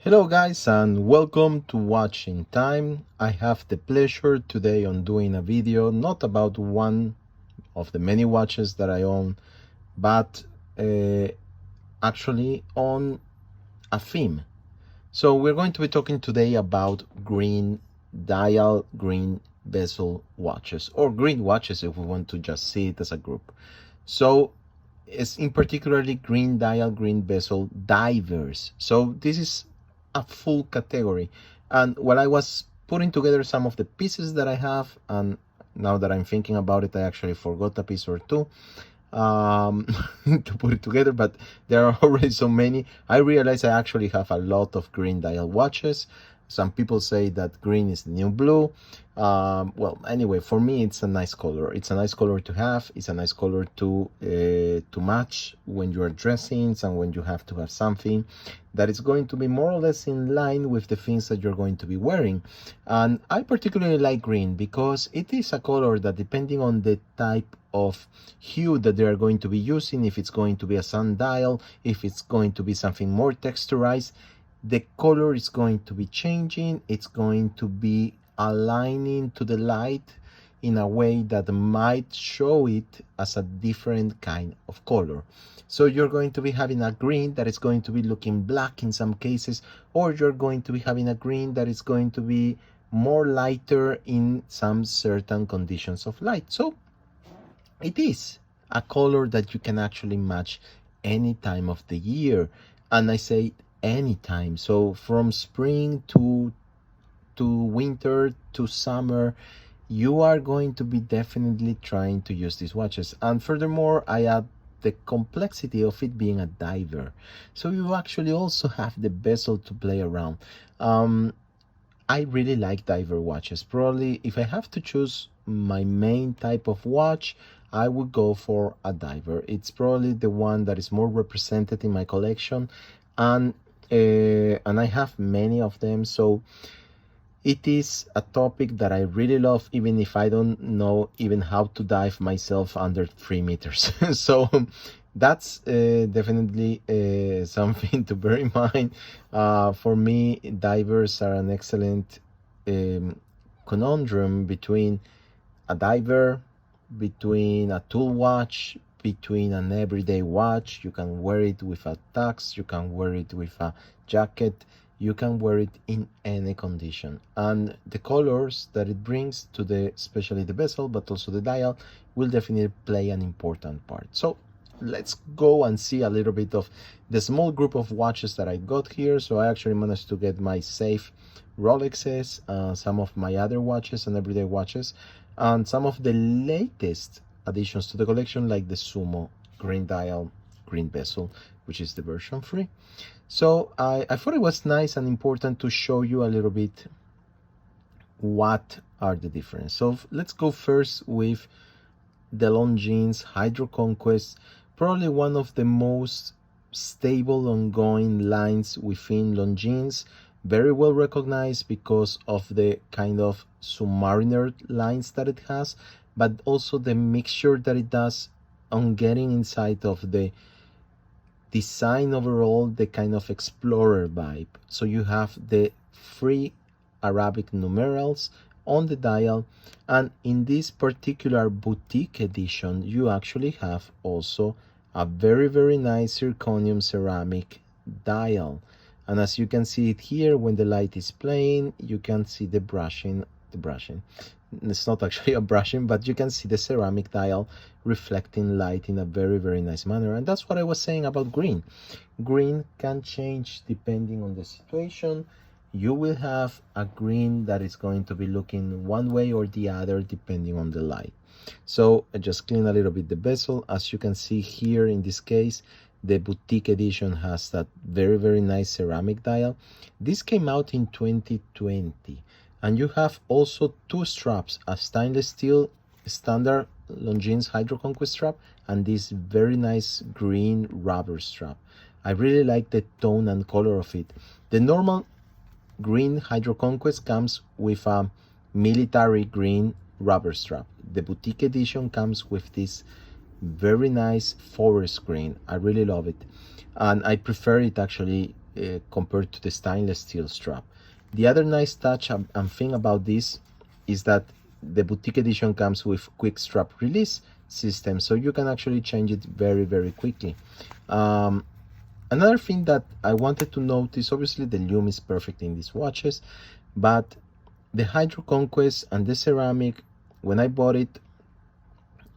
Hello guys and welcome to Watching Time. I have the pleasure today on doing a video not about one of the many watches that I own, but actually on a theme. So we're going to be talking today about green dial, green bezel watches, or green watches if we want to just see it as a group. So it's in particularly green dial, green bezel divers. So this is a full category. And while I was putting together some of the pieces that I have, and now that I'm thinking about it, I actually forgot a piece or two to put it together, but there are already so many. I realize I actually have a lot of green dial watches. Some people say that green is the new blue. Well, anyway, for me, it's a nice color. It's a nice color to have. It's a nice color to match when you are dressing and when you have to have something that is going to be more or less in line with the things that you're going to be wearing. And I particularly like green because it is a color that, depending on the type of hue that they are going to be using, if it's going to be a sundial, if it's going to be something more texturized, the color is going to be changing. It's going to be aligning to the light in a way that might show it as a different kind of color. So you're going to be having a green that is going to be looking black in some cases, or you're going to be having a green that is going to be more lighter in some certain conditions of light. So it is a color that you can actually match any time of the year. And I say anytime. So from spring to winter to summer, you are going to be definitely trying to use these watches. And furthermore, I add the complexity of it being a diver. So you actually also have the bezel to play around. I really like diver watches. Probably if I have to choose my main type of watch, I would go for a diver. It's probably the one that is more represented in my collection, and I have many of them. So it is a topic that I really love, even if I don't know even how to dive myself under 3 meters. So that's definitely something to bear in mind. For me, divers are an excellent conundrum between a diver, between a tool watch, between an everyday watch. You can wear it with a tux, you can wear it with a jacket, you can wear it in any condition. And the colors that it brings to the, especially the bezel, but also the dial, will definitely play an important part. So let's go and see a little bit of the small group of watches that I got here. So I actually managed to get my safe Rolexes, some of my other watches and everyday watches, and some of the latest additions to the collection, like the Sumo green dial, green bezel, which is the version 3. So I thought it was nice and important to show you a little bit what are the differences. So let's go first with the Longines HydroConquest, probably one of the most stable ongoing lines within Longines, very well recognized because of the kind of Submariner lines that it has, but also the mixture that it does on getting inside of the design overall, the kind of explorer vibe. So you have the 3 Arabic numerals on the dial, and in this particular boutique edition you actually have also a very nice zirconium ceramic dial. And as you can see it here, when the light is playing, you can see the brushing. It's not actually a brushing, but you can see the ceramic dial reflecting light in a very nice manner. And that's what I was saying about green. Green can change depending on the situation. You will have a green that is going to be looking one way or the other depending on the light. So I just clean a little bit the bezel. As you can see here, in this case, the boutique edition has that very nice ceramic dial. This came out in 2020, and you have also 2 straps, a stainless steel standard Longines HydroConquest strap and this very nice green rubber strap. I really like the tone and color of it. The normal green HydroConquest comes with a military green rubber strap. The boutique edition comes with this Very nice forest green. I really love it, and I prefer it actually compared to the stainless steel strap. The other nice touch and thing about this is that the boutique edition comes with quick strap release system, so you can actually change it very quickly. Another thing that I wanted to notice, obviously the lume is perfect in these watches, but the HydroConquest and the ceramic, when I bought it,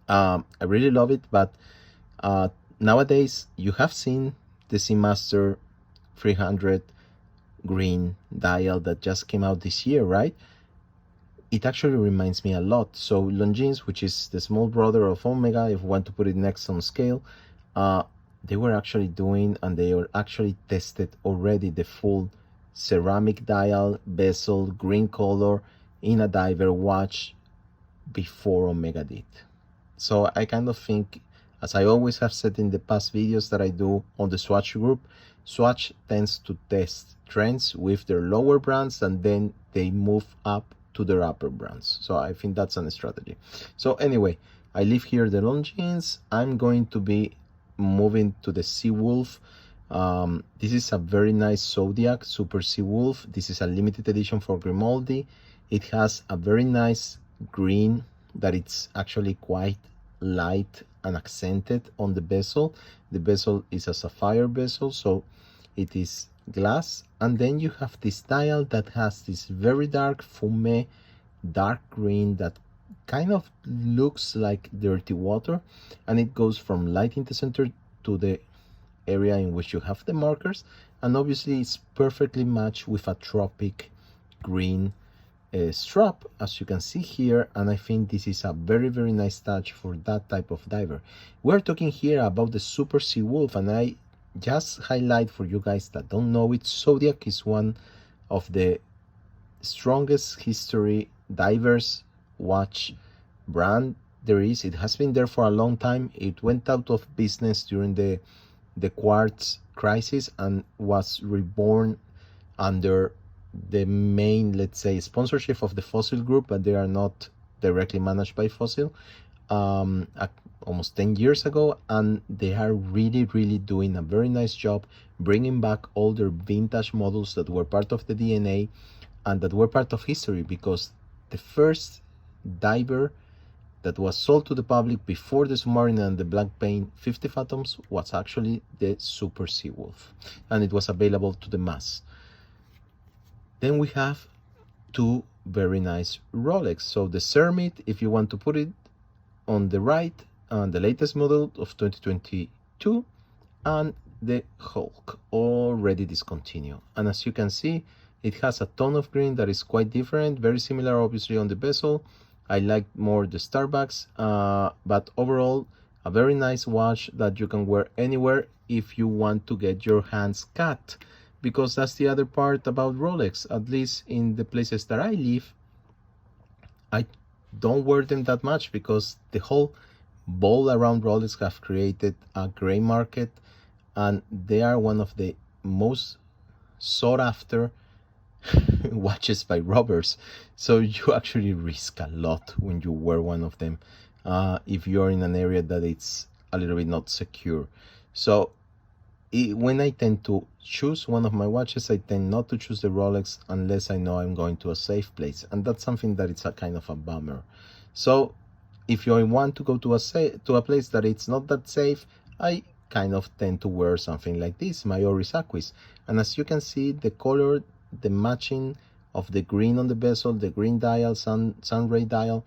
I really love it, but nowadays you have seen the Seamaster 300 green dial that just came out this year, right? It actually reminds me a lot. So Longines, which is the small brother of Omega, if you want to put it next on scale, they were actually doing, and they were actually tested already, the full ceramic dial bezel green color in a diver watch before Omega did. So I kind of think, as I always have said in the past videos that I do on the Swatch group, Swatch tends to test trends with their lower brands and then they move up to their upper brands. So I think that's a strategy. So anyway, I leave here the Longines. I'm going to be moving to the Seawolf. This is a very nice Zodiac Super Seawolf. This is a limited edition for Grimaldi. It has a very nice green that it's actually quite light and accented on the bezel. The bezel is a sapphire bezel, so it is glass, and then you have this dial that has this very dark fumé dark green that kind of looks like dirty water, and it goes from light in the center to the area in which you have the markers, and obviously it's perfectly matched with a tropic green strap, as you can see here, and I think this is a very nice touch for that type of diver. We're talking here about the Super Seawolf, and I just highlight for you guys that don't know it, Zodiac is one of the strongest history divers watch brand there is. It has been there for a long time. It went out of business during the quartz crisis and was reborn under the main, let's say, sponsorship of the Fossil Group, but they are not directly managed by Fossil, almost 10 years ago, and they are really doing a very nice job bringing back all their vintage models that were part of the DNA and that were part of history, because the first diver that was sold to the public before the Submariner and the Black Bay 50 Fathoms was actually the Super Seawolf, and it was available to the mass. Then we have two very nice Rolex. So the Cermit, if you want to put it on the right, and the latest model of 2022, and the Hulk, already discontinued. And as you can see, it has a tone of green that is quite different, very similar obviously on the bezel. I like more the Starbucks, but overall a very nice watch that you can wear anywhere if you want to get your hands cut, because that's the other part about Rolex. At least in the places that I live, I don't wear them that much because the whole ball around Rolex have created a gray market, and they are one of the most sought after watches by robbers. So you actually risk a lot when you wear one of them, if you're in an area that it's a little bit not secure. So when I tend to choose one of my watches, I tend not to choose the Rolex unless I know I'm going to a safe place, and that's something that it's a kind of a bummer. So if you want to go to a place that it's not that safe, I kind of tend to wear something like this, my Oris Aquis. And as you can see, the color, the matching of the green on the bezel, the green dial, sunray dial,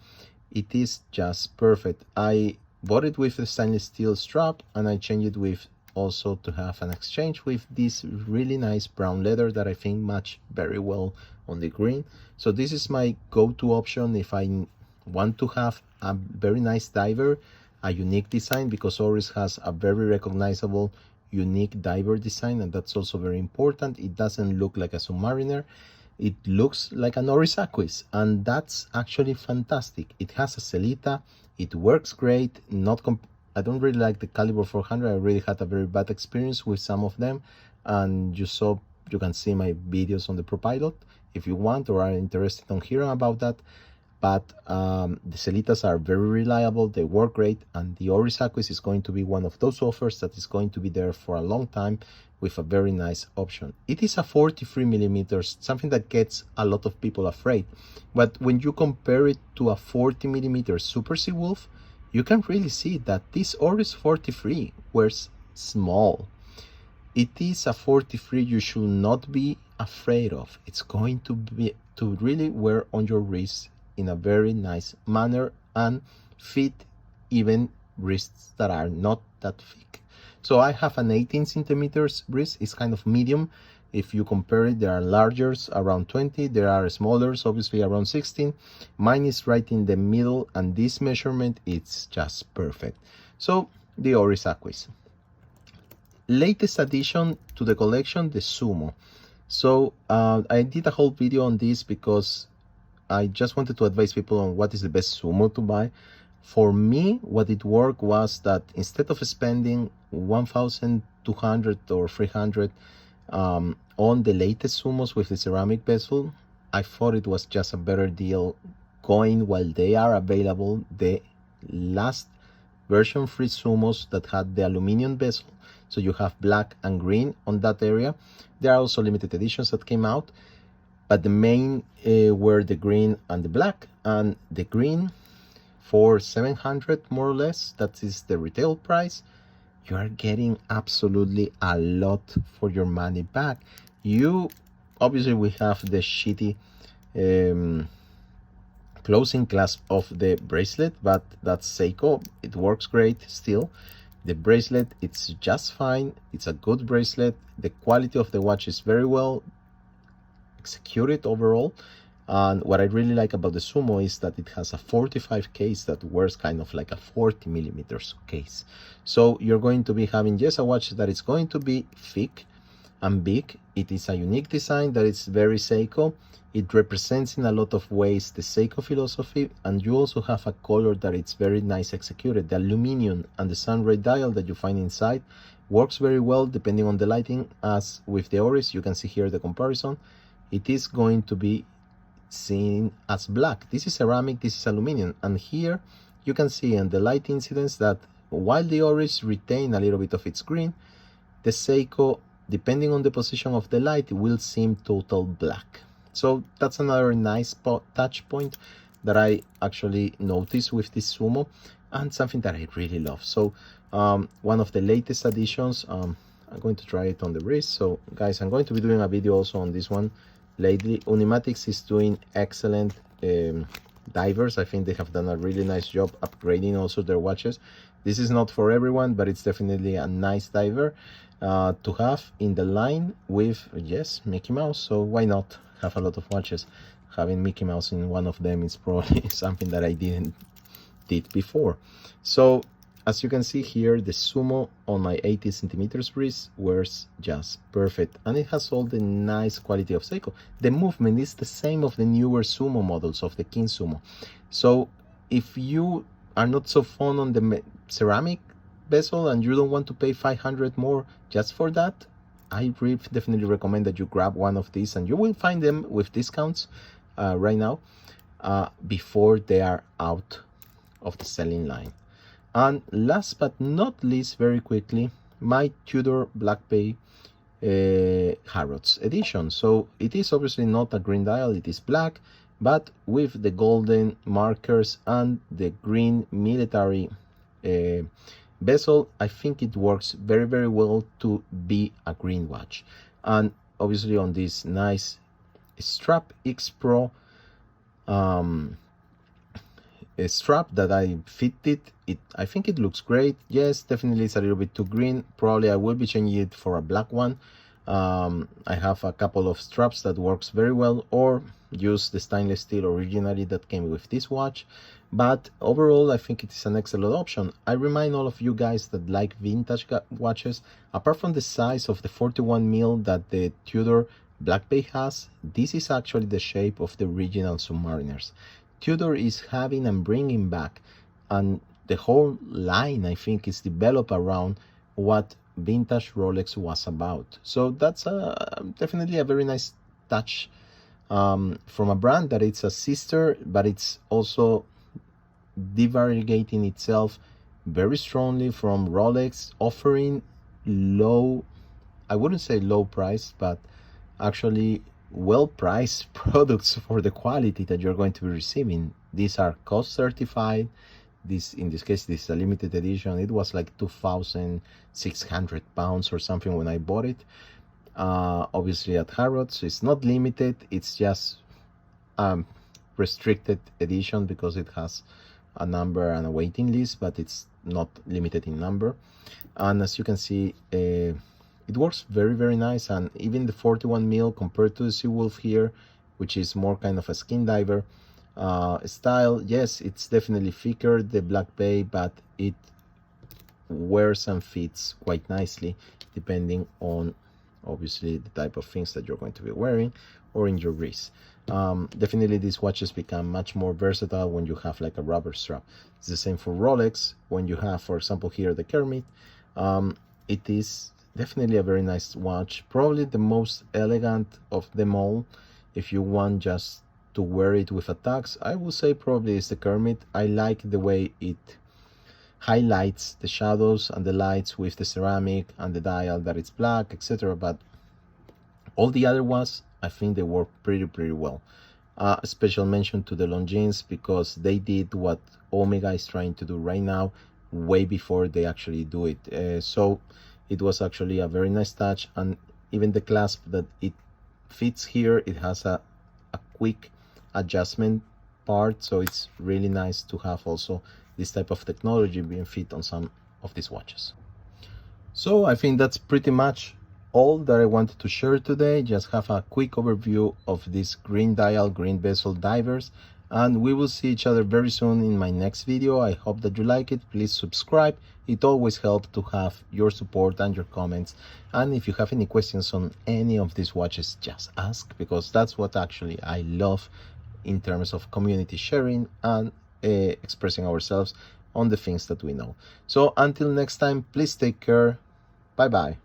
it is just perfect. I bought it with the stainless steel strap, and I changed it with also to have an exchange with this really nice brown leather that I think match very well on the green. So this is my go-to option if I want to have a very nice diver, a unique design, because Oris has a very recognizable unique diver design, and that's also very important. It doesn't look like a Submariner, it looks like an Oris Aquis, and that's actually fantastic. It has a Celita, it works great. I don't really like the Caliber 400. I really had a very bad experience with some of them, and you can see my videos on the ProPilot if you want or are interested on hearing about that. but the Celitas are very reliable, they work great, and the Oris Aquis is going to be one of those offers that is going to be there for a long time with a very nice option. It is a 43 millimeters, something that gets a lot of people afraid, but when you compare it to a 40 millimeter Super Seawolf, you can really see that this Oris 43 wears small. It is a 43 you should not be afraid of. It's going to really wear on your wrist in a very nice manner and fit even wrists that are not that thick. So I have an 18 centimeters wrist. It's kind of medium. If you compare it, there are largers around 20, there are smallers obviously around 16. Mine is right in the middle, and this measurement, it's just perfect. So the Oris Aquis. Latest addition to the collection, the Sumo. So I did a whole video on this because I just wanted to advise people on what is the best Sumo to buy. For me, what it worked was that instead of spending 1,200 or 300 on the latest Sumos with the ceramic bezel, I thought it was just a better deal going while they are available. The last version 3 Sumos that had the aluminum bezel, so you have black and green on that area. There are also limited editions that came out, but the main were the green and the black. And the green for 700 more or less, that is the retail price. You are getting absolutely a lot for your money back. You obviously, we have the shitty closing clasp of the bracelet, but that's Seiko. It works great still. The bracelet, it's just fine. It's a good bracelet. The quality of the watch is very well executed overall. And what I really like about the Sumo is that it has a 45 case that wears kind of like a 40 millimeters case. So you're going to be having just a watch that is going to be thick and big. It is a unique design that is very Seiko. It represents in a lot of ways the Seiko philosophy, and you also have a color that it's very nice executed. The aluminum and the sunray dial that you find inside works very well depending on the lighting. As with the Oris, you can see here the comparison. It is going to be seen as black. This is ceramic, this is aluminum, and here you can see in the light incidence that while the Oris retain a little bit of its green, the Seiko, depending on the position of the light, will seem total black. So that's another nice touch point that I actually noticed with this Sumo, and something that I really love. So one of the latest additions, I'm going to try it on the wrist. So guys, I'm going to be doing a video also on this one lately. Unimatics is doing excellent divers. I think they have done a really nice job upgrading also their watches. This is not for everyone, but it's definitely a nice diver to have in the line with, yes, Mickey Mouse. So why not have a lot of watches? Having Mickey Mouse in one of them is probably something that I did before. So as you can see here, the Sumo on my 80 centimeters wrist wears just perfect, and it has all the nice quality of Seiko. The movement is the same of the newer Sumo models of the King Sumo. So if you are not so fond on the ceramic bezel and you don't want to pay 500 more just for that, I definitely recommend that you grab one of these, and you will find them with discounts right now before they are out of the selling line. And last but not least, very quickly, my Tudor Black Bay Harrods edition. So it is obviously not a green dial, it is black, but with the golden markers and the green military bezel, I think it works very, very well to be a green watch. And obviously on this nice strap X Pro strap that I fitted it, I think it looks great. Yes, definitely it's a little bit too green. Probably I will be changing it for a black one. I have a couple of straps that works very well, or use the stainless steel originally that came with this watch. But overall, I think it is an excellent option. I remind all of you guys that like vintage watches, apart from the size of the 41 mil that the Tudor Black Bay has, this is actually the shape of the original Submariners. Tudor is having and bringing back, and the whole line, I think, is developed around what vintage Rolex was about. So that's definitely a very nice touch from a brand that it's a sister, but it's also divarigating itself very strongly from Rolex, offering low, I wouldn't say low price, but actually well priced products for the quality that you're going to be receiving. These are cost certified. This, in this case, this is a limited edition. It was like 2,600 pounds or something when I bought it, obviously at Harrods. So it's not limited, it's just restricted edition because it has a number and a waiting list, but it's not limited in number. And as you can see, it works very, very nice. And even the 41 mil compared to the Seawolf here, which is more kind of a skin diver style, yes, it's definitely thicker, the Black Bay, but it wears and fits quite nicely depending on obviously the type of things that you're going to be wearing or in your wrist. Definitely these watches become much more versatile when you have like a rubber strap. It's the same for Rolex. When you have, for example, here the Kermit, it is definitely a very nice watch, probably the most elegant of them all. If you want just to wear it with a tux, I would say probably it's the Kermit. I like the way it highlights the shadows and the lights with the ceramic and the dial that it's black, etc. But all the other ones, I think they work pretty well. A special mention to the Longines, because they did what Omega is trying to do right now way before they actually do it. So it was actually a very nice touch. And even the clasp that it fits here, it has a quick adjustment part, so it's really nice to have also this type of technology being fit on some of these watches. So I think that's pretty much all that I wanted to share today. Just have a quick overview of these green dial, green bezel divers, and we will see each other very soon in my next video. I hope that you like it. Please subscribe. It always helps to have your support and your comments. And if you have any questions on any of these watches, just ask, because that's what actually I love in terms of community sharing and expressing ourselves on the things that we know. So until next time, please take care. Bye bye.